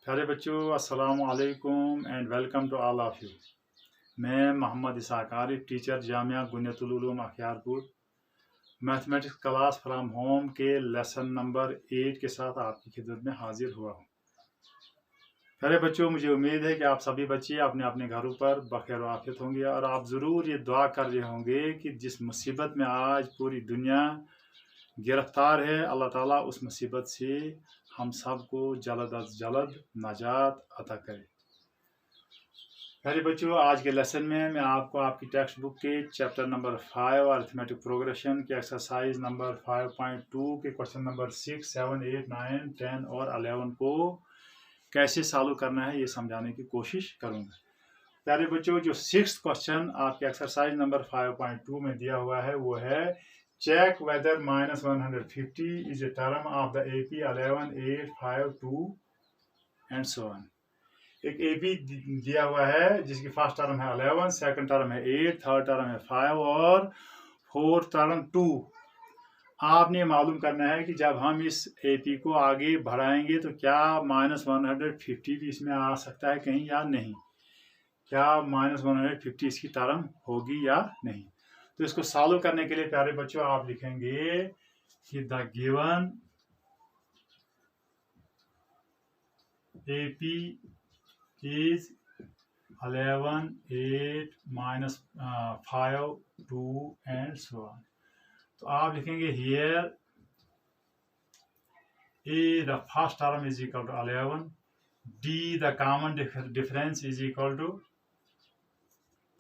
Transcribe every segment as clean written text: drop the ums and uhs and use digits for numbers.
प्यारे बच्चों, अस्सलामु अलैकुम and welcome to all of you. मैं Mohammad Isaq Arif, teacher Jamia Ghuniyatul Uloom Akhtiyarpur, mathematics class from home के लेसन नंबर 8 के साथ आपकी खिदमत में हाजिर हुआ हूँ। प्यारे बच्चों, मुझे उम्मीद है कि आप सभी बच्चे अपने अपने घरों पर बखैर आफियत होंगे और आप ज़रूर ये दुआ कर रहे होंगे कि जिस मुसीबत में आज पूरी दुनिया गिरफ्तार है, अल्लाह ताला उस मुसीबत से हम सबको जल्द अज जल्द नजात अता करे। प्यारे बच्चों, आज के लेसन में मैं आपको आपकी टेक्स्ट बुक के चैप्टर नंबर 5 अरिथमेटिक प्रोग्रेशन के एक्सरसाइज नंबर 5.2 के क्वेश्चन नंबर 6, 7, 8, 9, 10 और 11 को कैसे सॉल्व करना है ये समझाने की कोशिश करूंगा। प्यारे बच्चों, जो 6th क्वेश्चन आपके एक्सरसाइज नंबर 5.2 में दिया हुआ है वो है check whether -150 is a term of the AP 11, 8, 5, 2 and so on. एक AP दिया हुआ है जिसकी फर्स्ट टर्म है 11, सेकंड टर्म है 8, थर्ड टर्म है 5 और फोर्थ टर्म 2। आपने मालूम करना है कि जब हम इस AP को आगे बढ़ाएंगे तो क्या -150 भी इसमें आ सकता है कहीं या नहीं, क्या -150 इसकी टर्म होगी या नहीं। तो इसको सॉल्व करने के लिए प्यारे बच्चों आप लिखेंगे कि the given AP is 11, 8, -5, 2 and so on। तो आप लिखेंगे here A the first term is equal to 11, D the common difference is equal to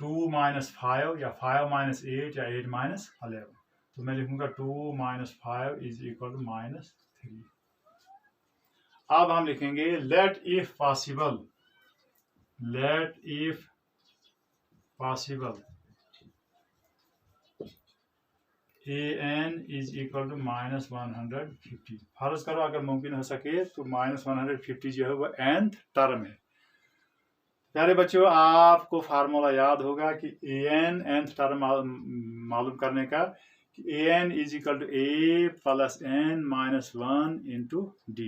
2 minus 5 या 5 minus 8 या 8 minus 11। तो मैं लिखूंगा 2 minus 5 is equal to -3। अब हम लिखेंगे let if possible an is equal to -150। फर्ज करो अगर मुमकिन हो सके तो -150 जो है वो nth टर्म है। प्यारे बच्चों, आपको फार्मूला याद होगा कि an nth टर्म मालूम करने का कि an is equal to a plus n minus 1 into d।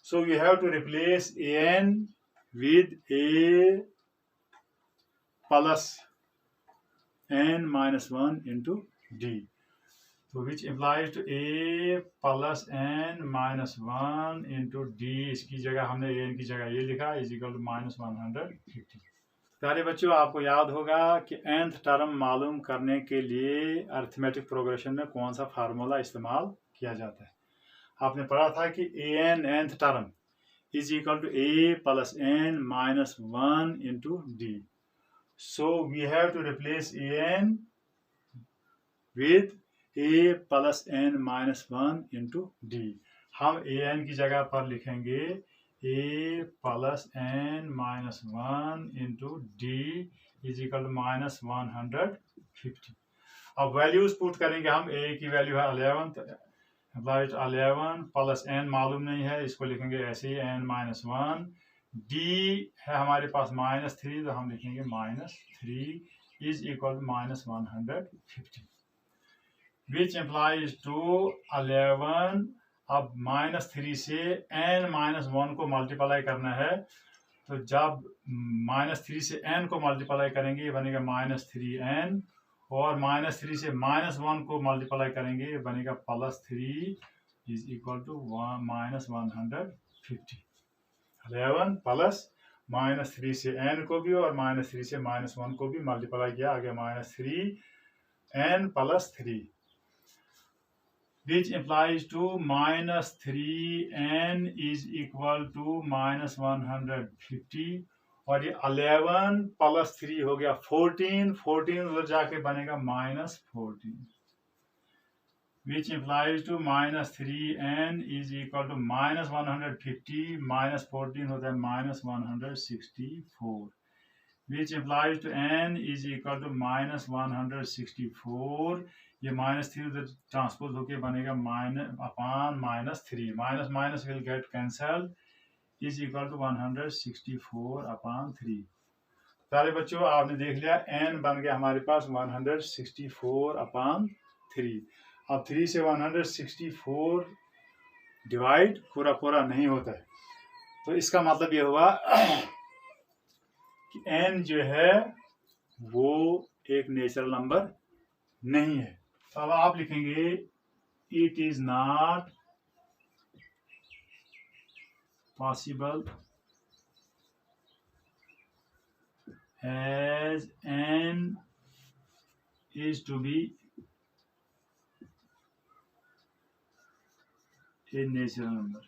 So we have to replace an with a plus n minus 1 into d, so which implies to a plus n minus 1 into d। इसकी जगह हमने an की जगह ये लिखा is equal to -150। प्यारे बच्चों, आपको याद होगा कि nth टर्म मालूम करने के लिए अरिथमेटिक प्रोग्रेशन में कौन सा फार्मूला इस्तेमाल किया जाता है। आपने पढ़ा था कि an nth term is equal to a plus n minus 1 into d। So we have to replace an with a plus n minus 1 into d। हम an की जगह पर लिखेंगे a plus n minus 1 into d is equal to -150। अब values put करेंगे हम। a की वैल्यू है 11, 11 प्लस n मालूम नहीं है, इसको लिखेंगे ऐसे ही n minus 1। d है हमारे पास -3, तो हम लिखेंगे -3 is equal to -150, which implies to 11। अब -3 से n minus 1 को मल्टीप्लाई करना है, तो जब -3 से n को मल्टीप्लाई करेंगे ये बनेगा -3n, और -3 से -1 को मल्टीप्लाई करेंगे ये बनेगा +3 इज इक्वल टू -150। 11 प्लस -3 से n को भी और -3 से -1 को भी मल्टीप्लाई किया, आ गया -3n + 3, which implies to -3n is equal to -150। और ये 11 + 3 हो गया 14, 14 उधर जाके बनेगा -14, which implies to -3n is equal to -150 -14 होता है -164, which implies to n is equal to -164। ये -3 उधर ट्रांसपोज होके बनेगा -3, minus will get cancel is equal to 164/3। सारे बच्चों, आपने देख लिया n बन गया हमारे पास 164/3। अब 3 से 164 डिवाइड पूरा नहीं होता है, तो इसका मतलब ये हुआ कि n जो है वो एक नेचुरल नंबर नहीं है। तो अब आप लिखेंगे it is not possible as n is to be a natural number।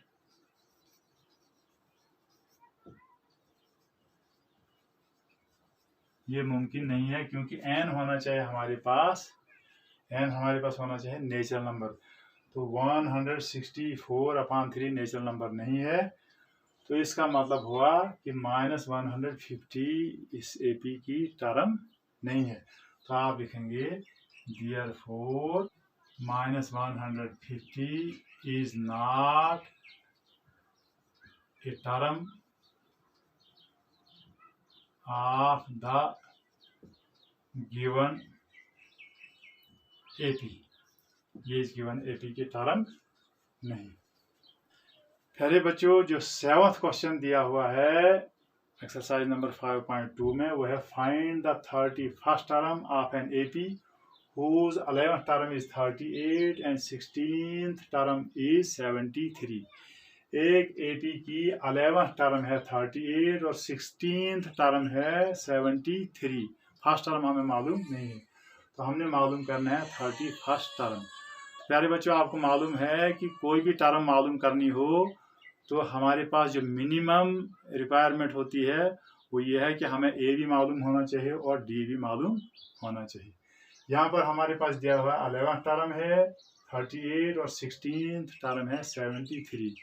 ये मुमकिन नहीं है क्योंकि n होना चाहिए हमारे पास, n हमारे पास होना चाहिए नेचुरल नंबर। तो 164/3 नेचुरल नंबर नहीं है। तो इसका मतलब हुआ कि -150 इस AP की टर्म नहीं है। तो आप लिखेंगे therefore -150 is not a term of the given AP। ये इस गिवन AP की टर्म नहीं। प्यारे बच्चों, जो 7th क्वेश्चन दिया हुआ है एक्सरसाइज नंबर 5.2 में, वो है find the 31st term of an AP whose 11th term is 38 and 16th term is 73। एक AP की 11th टर्म है 38 और 16th टर्म है 73। फर्स्ट टर्म हमें मालूम नहीं है, तो हमने मालूम करना है 31st टर्म। प्यारे बच्चों, आपको मालूम है कि कोई भी टर्म मालूम करनी हो तो हमारे पास जो मिनिमम रिक्वायरमेंट होती है वो ये है कि हमें A भी मालूम होना चाहिए और D भी मालूम होना चाहिए। यहाँ पर हमारे पास दिया हुआ 11th टर्म है 38 और 16th टर्म है 73।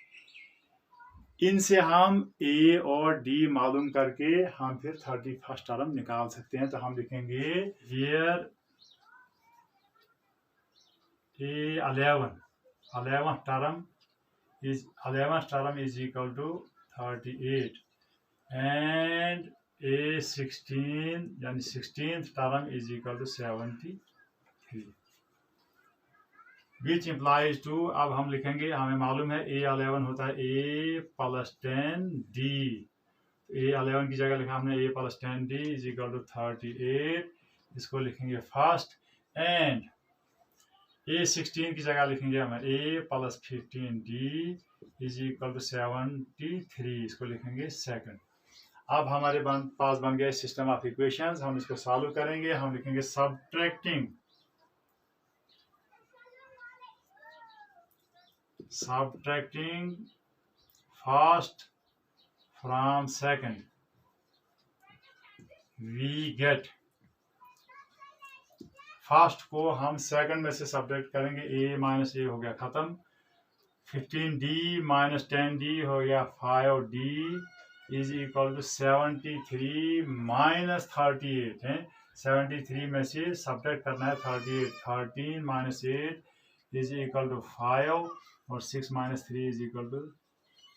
इनसे हम A और D मालूम करके हम फिर 31st टर्म निकाल सकते हैं। तो हम लिखेंगे here A11th term is equal to 38 and A16 यानी 16th term is equal to 73, which implies to, अब हम लिखेंगे, हमें मालूम है A11 होता है A + 10D। A11 की जगह लिखा हमने A + 10D is equal to 38, इसको लिखेंगे फर्स्ट। एंड A16 की जगह लिखेंगे हम A + 15D is equal to 73, इसको लिखेंगे सेकंड। अब हमारे पास बन गया सिस्टम ऑफ इक्वेशंस। हम इसको सॉल्व करेंगे। हम लिखेंगे subtracting first from second we get, first को हम सेकंड में से सब्ट्रैक्ट करेंगे, A - A हो गया खत्म, 15D - 10D हो गया 5D इज इक्वल टू 73 - 38 है। 73 में से सब्ट्रैक्ट करना है 38, 13 - 8 इज इक्वल टू 5 और 6 - 3 इज इक्वल टू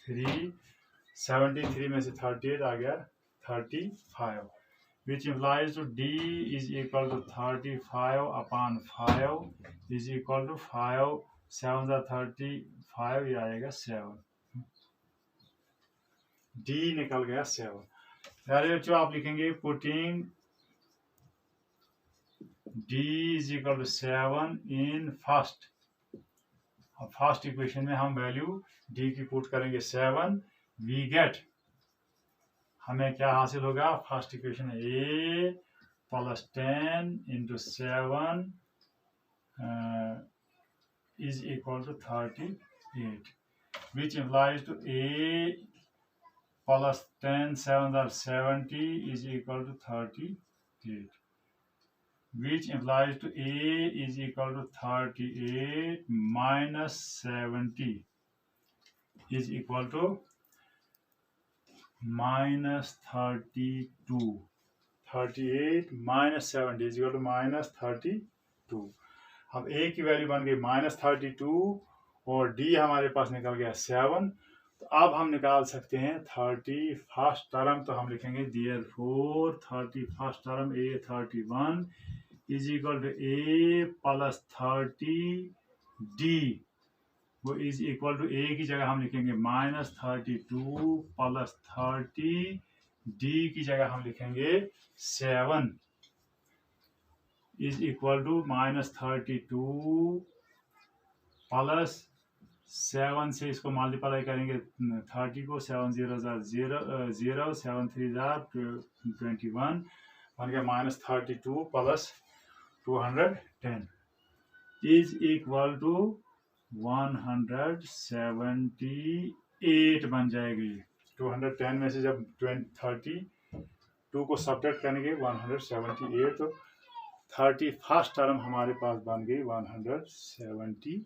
3। 73 में से 38 आ गया 35, which implies to D is equal to 35/5 is equal to 5 7 35, ये आएगा 7। D निकल गया 7। यार बच्चों, आप लिखेंगे putting D is equal to 7 in first. अब फर्स्ट इक्वेशन में हम वैल्यू D की पुट करेंगे 7, वी गेट, हमें क्या हासिल होगा, first equation A + 10 × 7 is equal to 38, which implies to A + 10 7 are 70 is equal to 38, which implies to A is equal to 38 - 70 is equal to -32। 38 - 70 is equal to -32। अब A की value बन गई -32 और D हमारे पास निकल गया 7। तो अब हम निकाल सकते हैं 31st टर्म। तो हम लिखेंगे therefore 31st term A31 is equal to A + 30D वो इज इक्वल टू ए की जगह हम लिखेंगे -32 प्लस 30, डी की जगह हम लिखेंगे 7 इज इक्वल टू -32 प्लस 7 से इसको मल्टीप्लाई करेंगे 30 को 7 0 0 7 3 21 बन गया -32 प्लस 210 इज इक्वल टू 178 बन जाएगी। 210 में से जब 32 को सब्ट्रैक्ट करेंगे 178, तो 31st टर्म हमारे पास बन गई 178।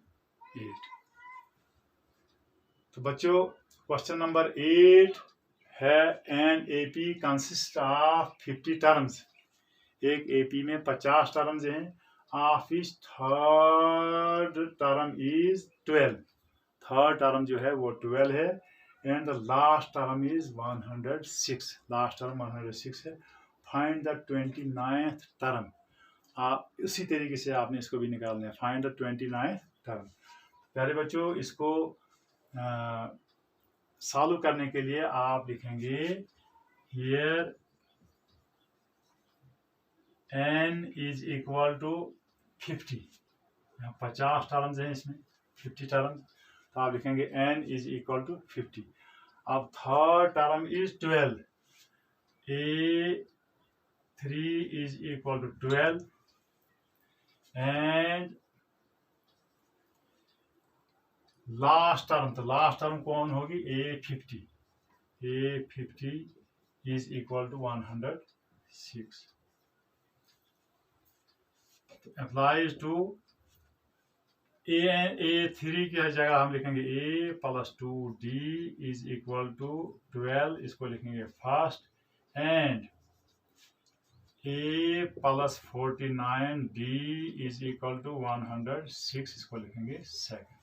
तो बच्चों क्वेश्चन नंबर 8 है an AP consist of 50 terms. एक एपी में 50 टर्म्स हैं। Of its third term is 12। Third term जो है वो 12 है and the last term is 106। Last term 106 है। Find the 29th term. आप इसी तरीके से आपने इसको भी निकालना है। Find the 29th term. प्यारे बच्चों इसको सॉल्व करने के लिए आप लिखेंगे here n is equal to 50। 50 terms हैं इसमें, 50 टर्म्स, तो आप लिखेंगे n इज इक्वल टू 50। अब third term is 12, a3 is equal to 12 and last term, तो लास्ट टर्म कौन होगी a50। a50 is equal to 106। Applies to a3 की जगह हम लिखेंगे a plus 2d is equal to 12, इसको लिखेंगे first, and a plus 49d is equal to 106, इसको लिखेंगे सेकंड।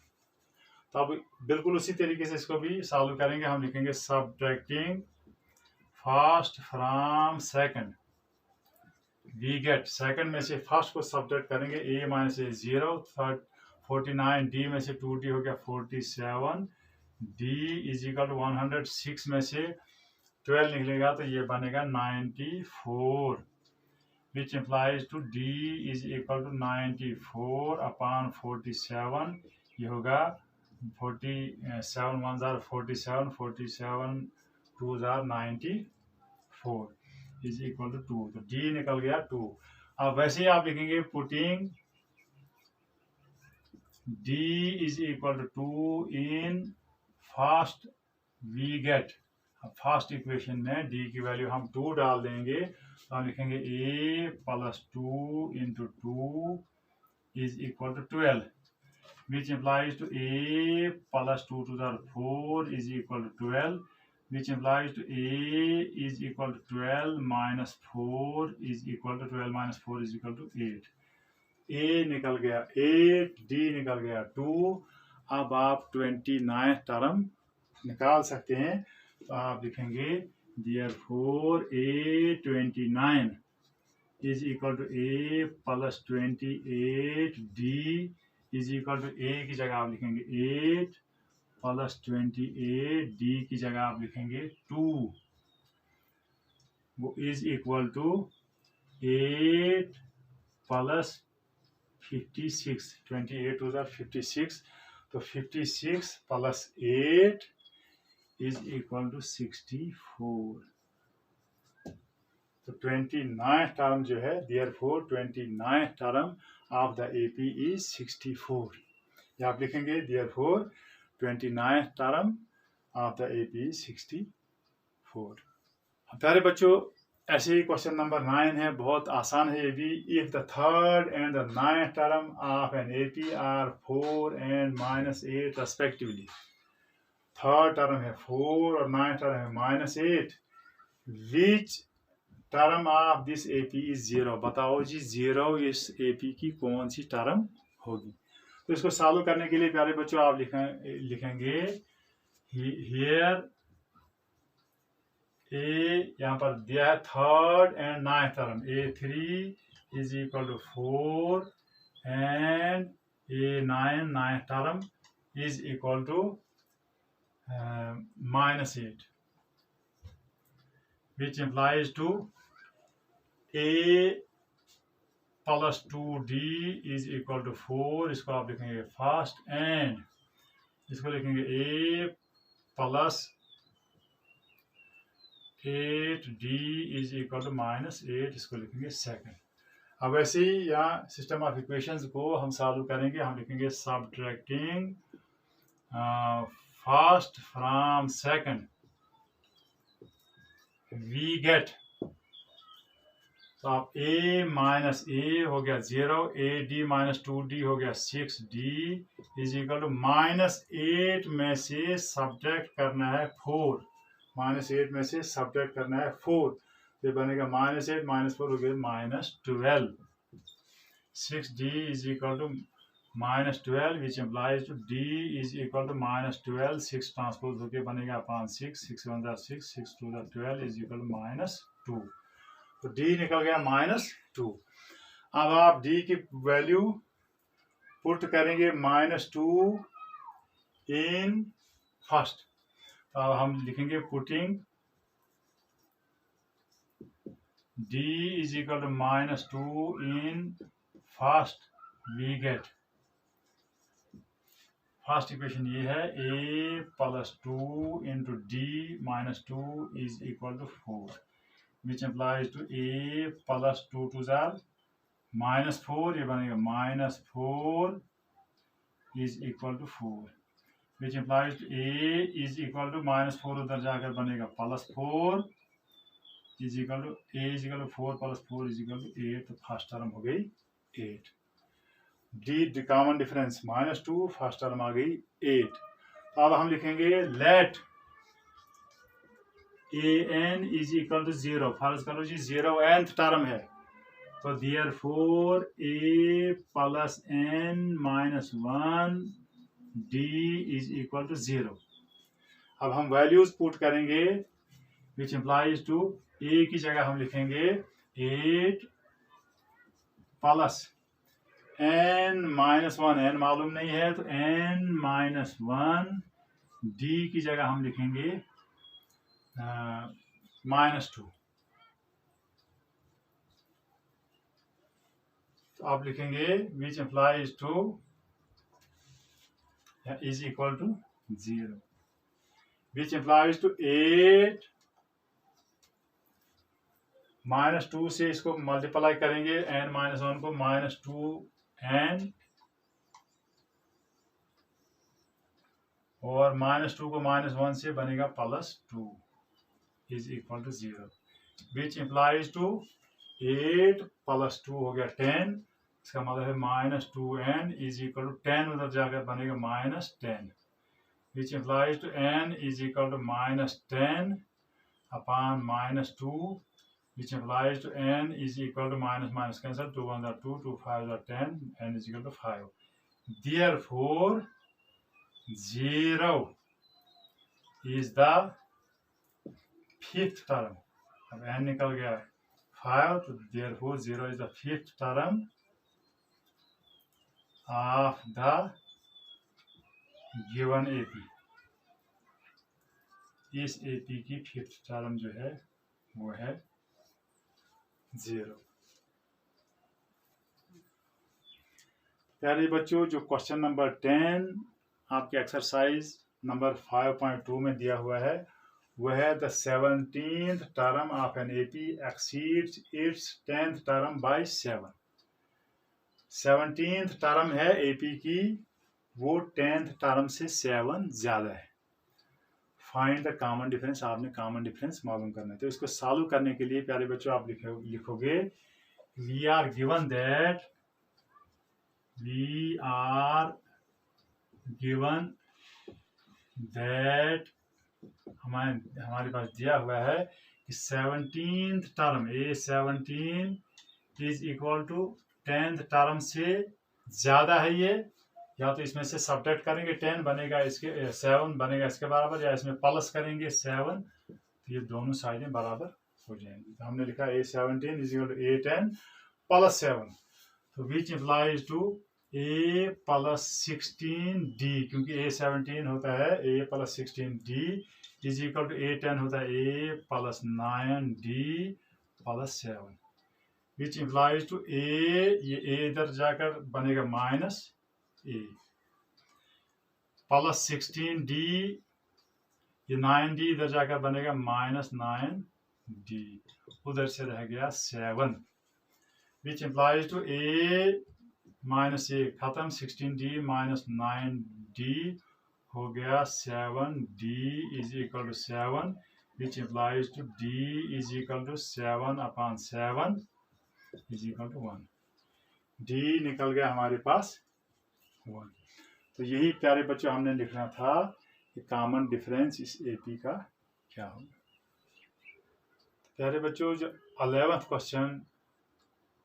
तो अब बिल्कुल उसी तरीके से इसको भी सॉल्व करेंगे। हम लिखेंगे subtracting first from second we get, second में से फर्स्ट को सब्ट्रैक्ट करेंगे, a माइनस ए 0, 49, d में से 2d हो गया 47, d इज इक्वल टू 106 में से 12 निकलेगा तो ये बनेगा 94, which implies to d is equal to 94 upon 47, ये होगा 47 1 47, 47 2 94 इज इक्वल टू 2, तो d निकल गया 2। अब वैसे ही आप लिखेंगे putting d is equal to 2 in first we get. First equation में d की वैल्यू हम 2 डाल देंगे तो हम लिखेंगे a plus 2 into 2 is equal to 12, which implies to a plus 2 to the 4 is equal to 12, which implies to a is equal to 12 minus 4 is equal to 12 minus 4 is equal to 8। a निकल गया 8, d निकल गया 2। अब आप 29th term निकाल सकते हैं, तो आप लिखेंगे therefore a29 is equal to a plus 28d is equal to a की जगह आप लिखेंगे 8 प्लस 28, डी की जगह आप लिखेंगे 2, वो is equal to 8 plus 56, 28 to 56, तो 56 प्लस 8 इज इक्वल टू 64। तो 29th टर्म जो है, therefore 29th term of the AP is 64। ये आप लिखेंगे therefore 29th term of the AP is 64। प्यारे बच्चों ऐसे ही क्वेश्चन नंबर 9 है, बहुत आसान है ये भी। If the third and the 9th term of an AP are 4 and -8 respectively. Third term है 4 और 9th टर्म है -8, which term of this AP is 0। बताओ जी 0 इस AP की कौन सी टर्म होगी। तो इसको सॉल्व करने के लिए प्यारे बच्चों आप लिखेंगे हियर ए, यहाँ पर दिया है third and 9th term, a3 is equal to 4 and a9 9th term is equal to -8, which implies to a plus 2d is equal to 4. इसको आप लिखेंगे फर्स्ट, एंड इसको लिखेंगे a plus 8d is equal to -8, इसको लिखेंगे second. अब ऐसे ही यहाँ सिस्टम ऑफ इक्वेशंस को हम सॉल्व करेंगे। हम लिखेंगे subtracting first from second we get, तो आप a माइनस a हो गया 0, ad माइनस 2d हो गया 6d इज इक्वल टू -8 में से सब्ट्रैक्ट करना है 4, -8 में से सब्ट्रैक्ट करना है 4, तो बनेगा -8 -4 हो गया -12, 6d is equal to -12 which implies to d is equal to -12, 6 transpose होके बनेगा अपॉन 6, 6 1 6, 6 2 12 इज इक्वल टू -2, तो d निकल गया -2। अब आप d की वैल्यू पुट करेंगे -2 इन फर्स्ट, तो अब हम लिखेंगे putting d is equal to -2 in first we get, first equation ये है a plus 2 into d -2 is equal to 4, which implies to a plus 2 to -4, ये बनेगा -4 is equal to 4, which implies to a is equal to -4 उधर जाकर बनेगा +4 is equal to a is equal to 4 plus 4 is equal to 8, तो first term हो गई 8, d common difference -2, first term आ गई 8। तो अब हम लिखेंगे let an is equal to 0, फर्ज करो जी 0th टर्म है, तो therefore a plus n minus 1 d is equal to 0। अब हम वैल्यूज पुट करेंगे विच इम्प्लाइज टू a की जगह हम लिखेंगे 8 प्लस n -1, n मालूम नहीं है तो n -1, d की जगह हम लिखेंगे -2, तो आप लिखेंगे which implies to is equal to 0, which implies to 8 -2 से इसको मल्टीप्लाई करेंगे n -1 को -2n, और -2 को -1 से बनेगा +2 is equal to 0, which implies to 8 + 2 हो गया 10, इसका मतलब है -2n इज इक्वल टू 10 उधर जाकर बनेगा -10, which implies to n is equal to -10 upon -2, which implies to n is equal to minus cancel, 2 1 are 2, 2 5 are 10, n is equal to 5. Therefore 0 is the fifth term. अब n निकल गया 5, तो therefore 0 is the fifth term of the given AP. इस AP की fifth term जो है वो है 0। प्यारे बच्चों, जो क्वेश्चन नंबर 10 आपके एक्सरसाइज नंबर 5.2 में दिया हुआ है वह है the 17th term of an AP exceeds its 10th term by 7। 17th term है एपी की, वो 10th टर्म से 7 ज्यादा है। फाइंड द कॉमन डिफरेंस, आपने कॉमन डिफरेंस मालूम करना है। तो इसको सॉल्व करने के लिए प्यारे बच्चों आप लिखोगे वी आर गिवन दैट हमारे पास दिया हुआ है कि 17th term A17 is equal to 10th term से ज्यादा है ये, या तो इसमें से सब्ट्रैक्ट करेंगे 10 बनेगा इसके 7 बनेगा इसके बराबर, या इसमें प्लस करेंगे 7, तो ये दोनों साइडें बराबर हो जाएंगी। तो हमने लिखा A17 is equal to A10 + 7, तो which implies to a plus 16d, क्योंकि ए 17 होता है, a plus 16d is equal to a 10 होता है a plus 9d plus 7, which implies to ये ए इधर जाकर बनेगा माइनस ए प्लस 16d, ये 9d इधर जाकर बनेगा माइनस 9d, उधर से रह गया 7, which implies to a minus a खत्म, 16d माइनस 9d हो गया 7d is equal to 7, which implies to d is equal to 7/7 is equal to 1, d निकल गया हमारे पास 1। तो यही प्यारे बच्चों हमने लिखना था कि कॉमन डिफरेंस इस एपी का क्या होगा। प्यारे बच्चों जो 11th क्वेश्चन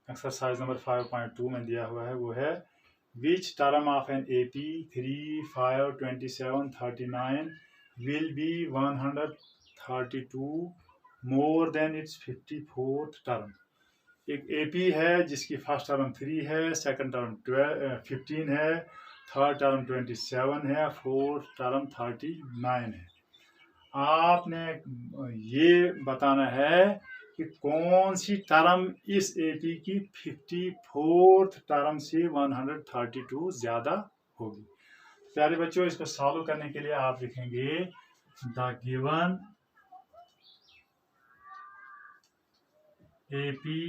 एक्सरसाइज नंबर 5.2 में दिया हुआ है वो है विच term of an AP 3, 5, 27, 39 will be 132 more than it's 54th term. एक एपी है जिसकी फर्स्ट टर्म 3 है, सेकंड टर्म 15 है, थर्ड टर्म 27 है, फोर्थ टर्म 39 है। आपने ये बताना है कि कौन सी टर्म इस एपी की 54th टर्म से 132 ज्यादा होगी। प्यारे बच्चों इसको सॉल्व करने के लिए आप लिखेंगे the given AP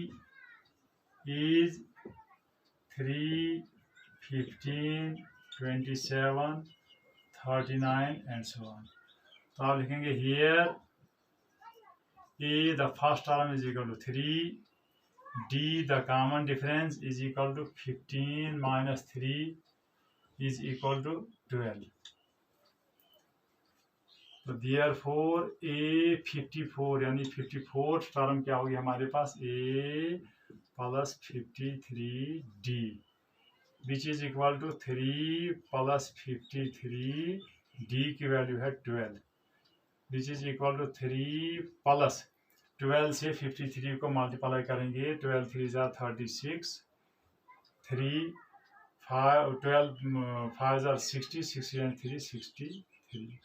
is 3, 15, 27, 39 and so on. तो आप लिखेंगे here A the first term is equal to 3, D the common difference is equal to 15 minus 3 is equal to 12. तो therefore A 54 यानी 54th टर्म क्या होगी हमारे पास A plus 53D which is equal to 3 plus 53D की वैल्यू है 12 which is equal to 3 plus 12 से 53 को मल्टीप्लाई करेंगे, 12 3 are 36, 3 5 12 5 are 60, 60 and 3 63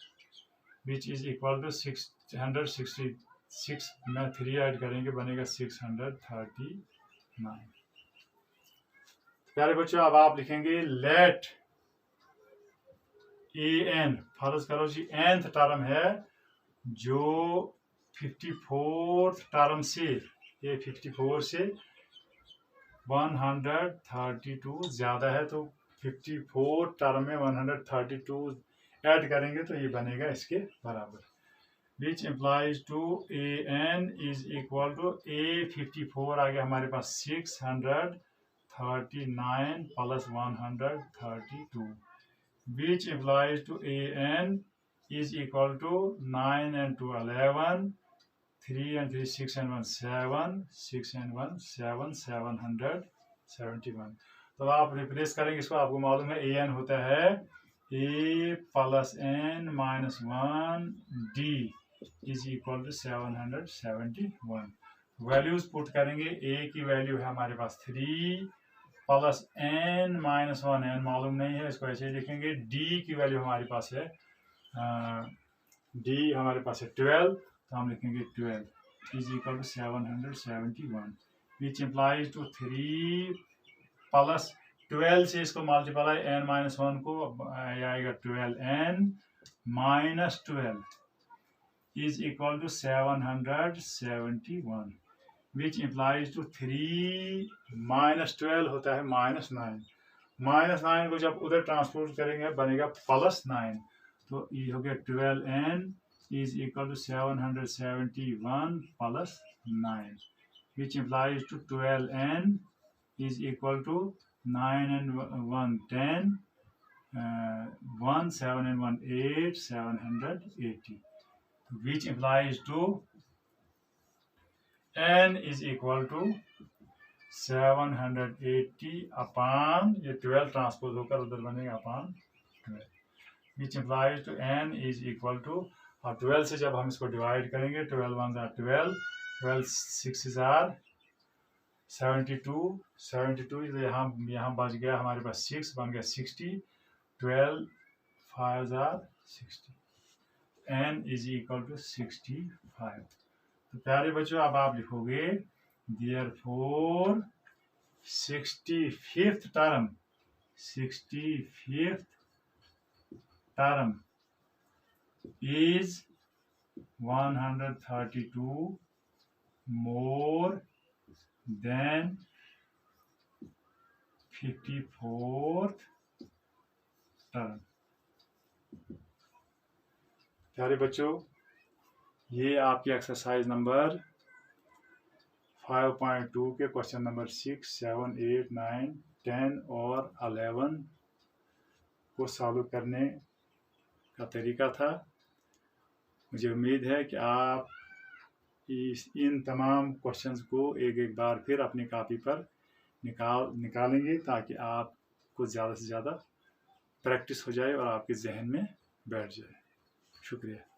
which is equal to 666 में 3 ऐड करेंगे बनेगा 639। प्यारे बच्चों अब आप लिखेंगे लेट ए एन, फर्ज करो जी nth टर्म है जो 54th टर्म से, ये 54 से 132 ज्यादा है, तो 54th टर्म में 132 ऐड करेंगे तो ये बनेगा इसके बराबर, which implies to a n is equal to a 54 आ गया हमारे पास 639 plus 132 which implies to an is equal to 9 and 2 11, 3 and 3 6 and 1 7, 6 and 1 7, 771। तो आप रिप्लेस करेंगे इसको, आपको मालूम है an होता है a plus n minus 1 d is equal to 771। Values put करेंगे, a की वैल्यू है हमारे पास 3 प्लस n माइनस 1, n मालूम नहीं है इसको ऐसे ही लिखेंगे, d की वैल्यू हमारे पास है d हमारे पास है 12, तो हम लिखेंगे 12 is equal to 771 which implies to 3 plus 12 से इसको मल्टीप्लाई n माइनस 1 को आएगा 12n minus 12 is equal to 771 which implies to 3 minus 12 होता है -9, -9 को जब उधर ट्रांसपोज करेंगे बनेगा +9, तो ये हो गया 12n is equal to 771 plus 9 which implies to 12n is equal to 9 and 1 10, 1 7 and 1 8, 780 which implies to n is equal to 780 upon ये 12 ट्रांसपोज होकर उधर बनेगा upon 12 which implies to n is equal to, और 12 से जब हम इसको divide करेंगे 12 1s are 12, 12 6s are 72 यहाँ बच गया हमारे पास 6 बन गया 60, 12 5 are 60, n is equal to 65। तो प्यारे बच्चों अब आप लिखोगे therefore 65th term is 132 more than 54th term। प्यारे बच्चों ये आपकी एक्सरसाइज नंबर 5.2 के क्वेश्चन नंबर 6, 7, 8, 9, 10 और 11 को सॉल्व करने का तरीका था। मुझे उम्मीद है कि आप इन तमाम क्वेश्चंस को एक एक बार फिर अपनी कॉपी पर निकालेंगे ताकि आपको ज़्यादा से ज़्यादा प्रैक्टिस हो जाए और आपके जहन में बैठ जाए। शुक्रिया।